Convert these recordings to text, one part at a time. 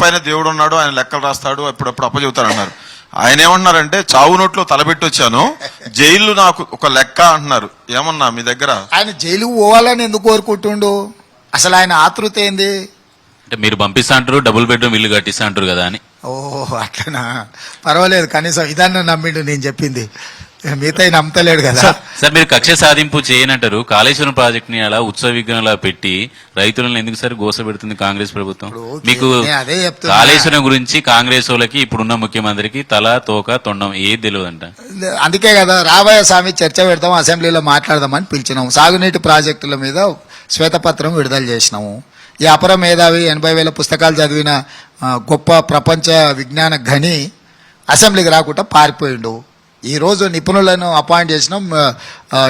పైన దేవుడు ఉన్నాడు, ఆయన లెక్కలు రాస్తాడు, ఎప్పుడప్పుడు అప్పచెబుతాడు అన్నారు. ఆయన ఏమన్నారంటే చావు నోట్లో తలపెట్టి వచ్చాను, జైలు నాకు ఒక లెక్క అంటున్నారు. ఏమన్నా మీ దగ్గర ఆయన జైలుకు పోవాలని ఎందుకు కోరుకుంటుండు? అసలు ఆయన ఆతృత ఏంది? అంటే మీరు పంపిస్తా అంటారు, డబుల్ బెడ్రూమ్ ఇల్లు కట్టిస్తా అంటారు కదా అని. ఓహో అట్లనా, పర్వాలేదు, కనీసం ఇదన్నా నమ్మిండు నేను చెప్పింది, మిగతా నమ్మతలేడు కదా. సార్ మీరు కక్ష సాధింపు చేయనంటారు, కాళేశ్వరం ప్రాజెక్ట్ ని అలా ఉత్సవ విగ్రహంలా పెట్టి రైతులను ఎందుకు సార్ గోస పెడుతుంది కాంగ్రెస్ ప్రభుత్వం? మీకు అదే చెప్తున్నా, కాళేశ్వరం గురించి కాంగ్రెస్ వాళ్ళకి ఇప్పుడున్న ముఖ్యమంత్రికి తల తోక తొండం ఏది తెలియదంట. అందుకే కదా రాబోయే స్వామి చర్చ పెడతాం, అసెంబ్లీలో మాట్లాడదామని పిలిచినాము. సాగునీటి ప్రాజెక్టుల మీద శ్వేతపత్రం విడుదల చేసినాము. ఈ అపర మేధావి 80,000 పుస్తకాలు చదివిన గొప్ప ప్రపంచ విజ్ఞాన ఘని అసెంబ్లీకి రాకుండా పారిపోయిండు. ఈరోజు నిపుణులను అపాయింట్ చేసినాం,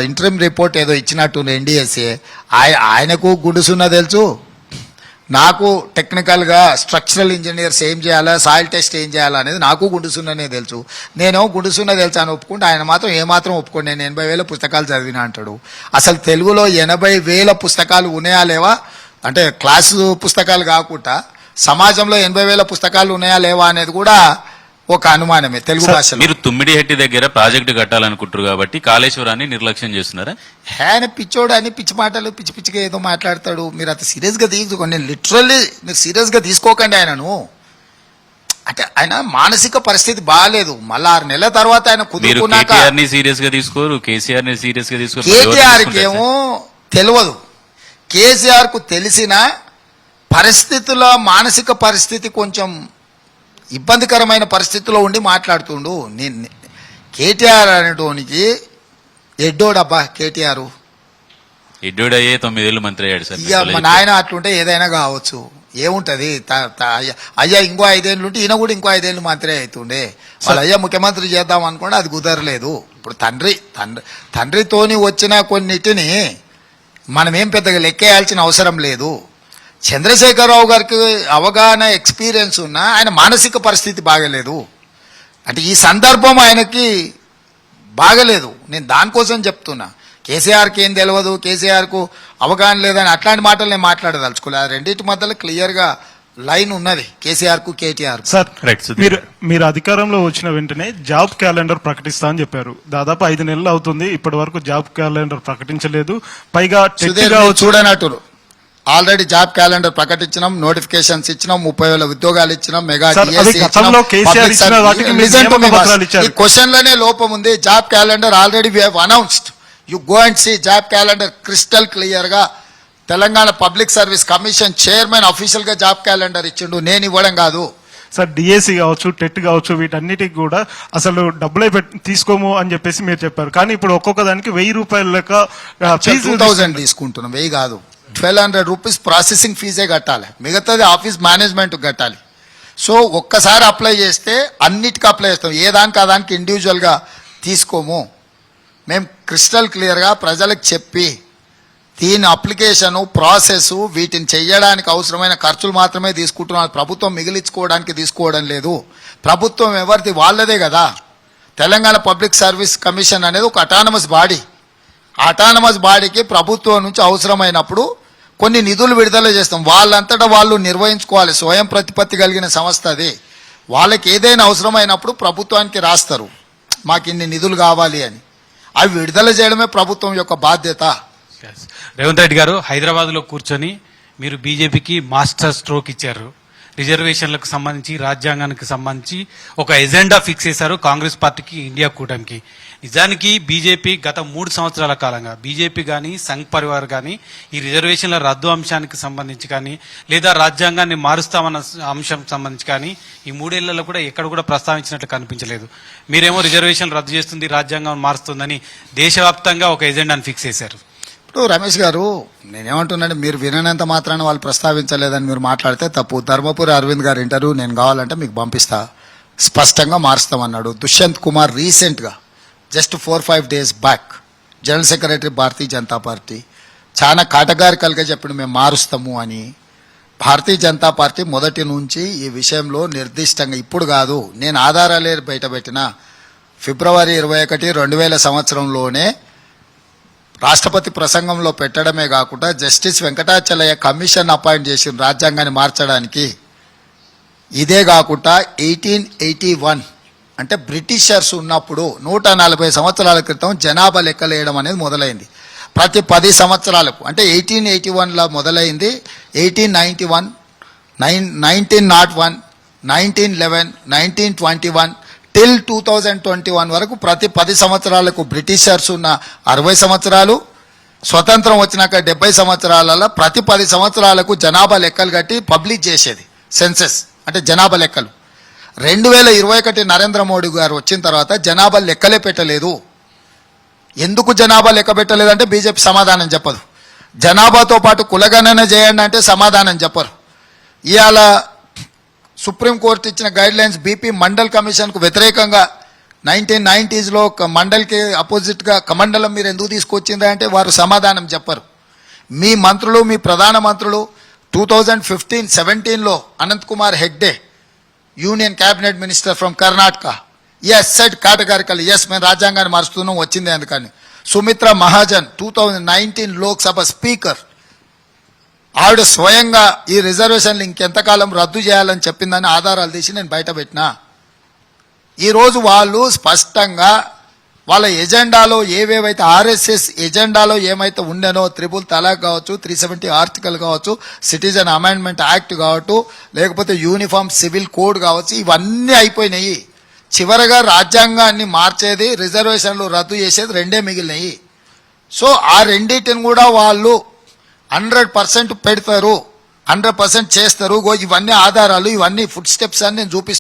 ఇంటరిమ్ రిపోర్ట్ ఏదో ఇచ్చినట్టు ఎన్డీఎస్ఏ. ఆయనకు గుండుసున్న తెలుసు, నాకు టెక్నికల్గా స్ట్రక్చరల్ ఇంజనీర్స్ ఏం చేయాలా, సాయిల్ టెస్ట్ ఏం చేయాలా అనేది నాకు గుండుసున్ననే తెలుసు. నేను గుండుసున్న తెలుసు అని ఒప్పుకుంటే ఆయన మాత్రం ఏమాత్రం ఒప్పుకోండి, నేను 80,000 పుస్తకాలు చదివినా అంటాడు. అసలు తెలుగులో 80,000 పుస్తకాలు ఉన్నాయా లేవా అంటే క్లాసు పుస్తకాలు కాకుండా సమాజంలో 80,000 పుస్తకాలు ఉన్నాయా లేవా అనేది కూడా ఒక అనుమానమే తెలుగు భాషలో. మీరు తుమ్మిడిహెట్టి దగ్గర ప్రాజెక్టు కట్టాలనుకుంటారు కాబట్టి కాళేశ్వరాన్ని నిర్లక్ష్యం చేస్తున్నారా? ఆయన పిచ్చోడు అని పిచ్చి మాటలు పిచ్చి పిచ్చిగా ఏదో మాట్లాడతాడు. మీరు అంత సీరియస్గా తీసుకోండి, నేను లిటరల్లీ మీరు సీరియస్గా తీసుకోకండి ఆయనను. అంటే ఆయన మానసిక పరిస్థితి బాగాలేదు. మళ్ళీ 6 నెలల తర్వాత ఆయన కుదురుకున్నాక సీరియస్ గా తీసుకోరు, కేసీఆర్ ని సీరియస్ గా తీసుకోరు. కేటీఆర్కి ఏమో తెలియదు, కేసీఆర్ కు తెలిసిన పరిస్థితుల మానసిక పరిస్థితి కొంచెం ఇబ్బందికరమైన పరిస్థితిలో ఉండి మాట్లాడుతుండు. నేను కేటీఆర్ అనేటోనికి ఎడ్డోడబ్బా, కేటీఆర్ ఎడ్డోడయ్యే 9 ఏళ్ళు మంత్రి అయ్యాడు సార్. ఇక మా నాయన అట్లుంటే ఏదైనా కావచ్చు, ఏముంటది. అయ్యా ఇంకో 5 ఏళ్ళు ఉంటే ఈయన కూడా ఇంకో 5 ఏళ్ళు మంత్రి అవుతుండే. వాళ్ళు అయ్యా ముఖ్యమంత్రి చేద్దాం అనుకోండి, అది కుదరలేదు. ఇప్పుడు తండ్రితోని వచ్చిన కొన్నిటిని మనం ఏం పెద్దగా లెక్కేయాల్సిన అవసరం లేదు. చంద్రశేఖరరావు గారికి అవగాహన ఎక్స్పీరియన్స్ ఉన్నా ఆయన మానసిక పరిస్థితి బాగలేదు. అంటే ఈ సందర్భం ఆయనకి బాగలేదు. నేను దానికోసం చెప్తున్నా. కేసీఆర్కి ఏం తెలియదు, కేసీఆర్కు అవగాహన లేదని అట్లాంటి మాటలు నేను మాట్లాడదలుచుకోలేదు. ఆ రెండింటి మధ్యలో క్లియర్గా లైన్ ఉన్నది కేసీఆర్కు కేటీఆర్. సార్ మీరు అధికారంలో వచ్చిన వెంటనే జాబ్ క్యాలెండర్ ప్రకటిస్తా అని చెప్పారు. దాదాపు 5 నెలలు అవుతుంది, ఇప్పటి వరకు జాబ్ క్యాలెండర్ ప్రకటించలేదు. పైగా చూడనట్టు ఆల్రెడీ జాబ్ క్యాలెండర్ ప్రకటించినాం, నోటిఫికేషన్స్ ఇచ్చినాం, 30,000 ఉద్యోగాలు ఇచ్చినాం, మెగా ఈ క్వశ్చన్ లోనే లోపం ఉంది. Job calendar already we have announced, you go and see job calendar crystal clear గా. Telangana public service commission chairman official గా జాబ్ క్యాలెండర్ ఇచ్చిండు, నేను ఇవ్వడం కాదు సార్. డిఎస్సి కావచ్చు, టెట్ కావచ్చు, వీటన్నిటికి కూడా అసలు డబ్బులే తీసుకోము అని చెప్పేసి మీరు చెప్పారు. కానీ ఇప్పుడు ఒక్కొక్క దానికి 1,000 రూపాయల లెక్క 2,000 తీసుకుంటున్నాం. 1,000 కాదు, 1,200 రూపీస్ ప్రాసెసింగ్ ఫీజే కట్టాలి, మిగతాది ఆఫీస్ మేనేజ్మెంట్ కట్టాలి. సో ఒక్కసారి అప్లై చేస్తే అన్నిటికీ అప్లై చేస్తాం, ఏ దానికి ఆ దానికి ఇండివిజువల్గా తీసుకోము. మేము క్రిస్టల్ క్లియర్గా ప్రజలకు చెప్పి దీని అప్లికేషను ప్రాసెస్ వీటిని చెయ్యడానికి అవసరమైన ఖర్చులు మాత్రమే తీసుకుంటున్నాం. ప్రభుత్వం మిగిలించుకోవడానికి తీసుకోవడం లేదు. ప్రభుత్వం ఎవరిది వాళ్ళదే కదా. తెలంగాణ పబ్లిక్ సర్వీస్ కమిషన్ అనేది ఒక అటానమస్ బాడీ. అటానమస్ బాడీకి ప్రభుత్వం నుంచి అవసరమైనప్పుడు కొన్ని నిధులు విడుదల చేస్తాం, వాళ్ళంతటా వాళ్ళు నిర్వహించుకోవాలి. స్వయం ప్రతిపత్తి కలిగిన సంస్థ అది. వాళ్ళకి ఏదైనా అవసరమైనప్పుడు ప్రభుత్వానికి రాస్తారు, మాకు ఇన్ని నిధులు కావాలి అని. అవి విడుదల చేయడమే ప్రభుత్వం యొక్క బాధ్యత. రేవంత్ రెడ్డి గారు హైదరాబాద్ లో కూర్చొని మీరు బీజేపీకి మాస్టర్ స్ట్రోక్ ఇచ్చారు. రిజర్వేషన్లకు సంబంధించి, రాజ్యాంగానికి సంబంధించి ఒక ఎజెండా ఫిక్స్ చేశారు కాంగ్రెస్ పార్టీకి, ఇండియా కూటమికి. నిజానికి బీజేపీ గత 3 సంవత్సరాల కాలంగా బీజేపీ కానీ సంఘ్ పరివార్ కానీ ఈ రిజర్వేషన్ల రద్దు అంశానికి సంబంధించి కానీ లేదా రాజ్యాంగాన్ని మారుస్తామన్న అంశం సంబంధించి కానీ ఈ 3 ఏళ్లలో కూడా ఎక్కడ కూడా ప్రస్తావించినట్లు కనిపించలేదు. మీరేమో రిజర్వేషన్లు రద్దు చేస్తుంది, రాజ్యాంగం మారుస్తుందని దేశవ్యాప్తంగా ఒక ఎజెండాను ఫిక్స్ చేశారు. ఇప్పుడు రమేష్ గారు, నేనేమంటున్నాను, మీరు విననంత మాత్రాన వాళ్ళు ప్రస్తావించలేదని మీరు మాట్లాడితే తప్పు. ధర్మపురి అరవింద్ గారి ఇంటర్వ్యూ నేను కావాలంటే మీకు పంపిస్తా, స్పష్టంగా మారుస్తామన్నాడు. దుష్యంత్ కుమార్ రీసెంట్గా just 4-5 days back general secretary Bharatiya Janata Party చాలా కాటగారికల్గా చెప్పిన మేము మారుస్తాము అని. భారతీయ జనతా పార్టీ మొదటి నుంచి ఈ విషయంలో నిర్దిష్టంగా, ఇప్పుడు కాదు, నేను ఆధారాలే బయటపెట్టిన ఫిబ్రవరి 21, 2000 సంవత్సరంలోనే రాష్ట్రపతి ప్రసంగంలో పెట్టడమే కాకుండా జస్టిస్ వెంకటాచలయ్య కమిషన్ అపాయింట్ చేసిన రాజ్యాంగాన్ని మార్చడానికి. ఇదే కాకుండా 1881 అంటే బ్రిటిషర్స్ ఉన్నప్పుడు 140 సంవత్సరాల క్రితం జనాభా లెక్కలేయడం అనేది మొదలైంది. ప్రతి 10 సంవత్సరాలకు అంటే 1881లో మొదలైంది, 1891, 1901, 1911, 1921 టిల్ 2021 వరకు ప్రతి 10 సంవత్సరాలకు బ్రిటిషర్స్ ఉన్న 60 సంవత్సరాలు, స్వతంత్రం వచ్చినాక 70 సంవత్సరాలలో ప్రతి 10 సంవత్సరాలకు జనాభా లెక్కలు కట్టి పబ్లిష్ చేసేది సెన్సెస్ అంటే జనాభా లెక్కలు. 2021 నరేంద్ర మోడీ గారు వచ్చిన తర్వాత జనాభా లెక్కలే పెట్టలేదు. ఎందుకు జనాభా లెక్క పెట్టలేదంటే బీజేపీ సమాధానం చెప్పదు. జనాభాతో పాటు కులగణన చేయండి అంటే సమాధానం చెప్పరు. ఇవాళ సుప్రీంకోర్టు ఇచ్చిన గైడ్ లైన్స్ బీపీ మండల్ కమిషన్కు వ్యతిరేకంగా 1990sలో మండల్కి అపోజిట్గా కమండలం మీరు ఎందుకు తీసుకొచ్చిందా అంటే వారు సమాధానం చెప్పరు. మీ మంత్రులు, మీ ప్రధాన మంత్రులు 2015-17లో Anant Kumar Hegde union cabinet minister from Karnataka has said categorical yes మేము రాజ్యాంగాన్ని మారుస్తున్నాం వచ్చింది అందుకని. సుమిత్రా మహాజన్ 2019 లోక్సభ స్పీకర్ ఆవిడ స్వయంగా ఈ రిజర్వేషన్లు ఇంకెంతకాలం రద్దు చేయాలని చెప్పిందని ఆధారాలు తీసి నేను బయట పెట్టినా. ఈరోజు వాళ్ళు స్పష్టంగా వాళ్ళ ఎజెండాలో ఏవేవైతే ఆర్ఎస్ఎస్ ఎజెండాలో ఏమైతే ఉండేనో 3 తలాక్ కావచ్చు, 370 ఆర్టికల్ కావచ్చు, సిటిజన్ అమెండ్మెంట్ యాక్ట్ కావచ్చు, లేకపోతే యూనిఫామ్ సివిల్ కోడ్ కావచ్చు, ఇవన్నీ అయిపోయినాయి. చివరగా రాజ్యాంగాన్ని మార్చేది, రిజర్వేషన్లు రద్దు చేసేది రెండే మిగిలినాయి. సో ఆ రెండింటిని కూడా వాళ్ళు 100% పెడతారు, 100% చేస్తారు. ఇవన్నీ ఆధారాలు, ఇవన్నీ ఫుడ్ స్టెప్స్ అని నేను చూపిస్తాను.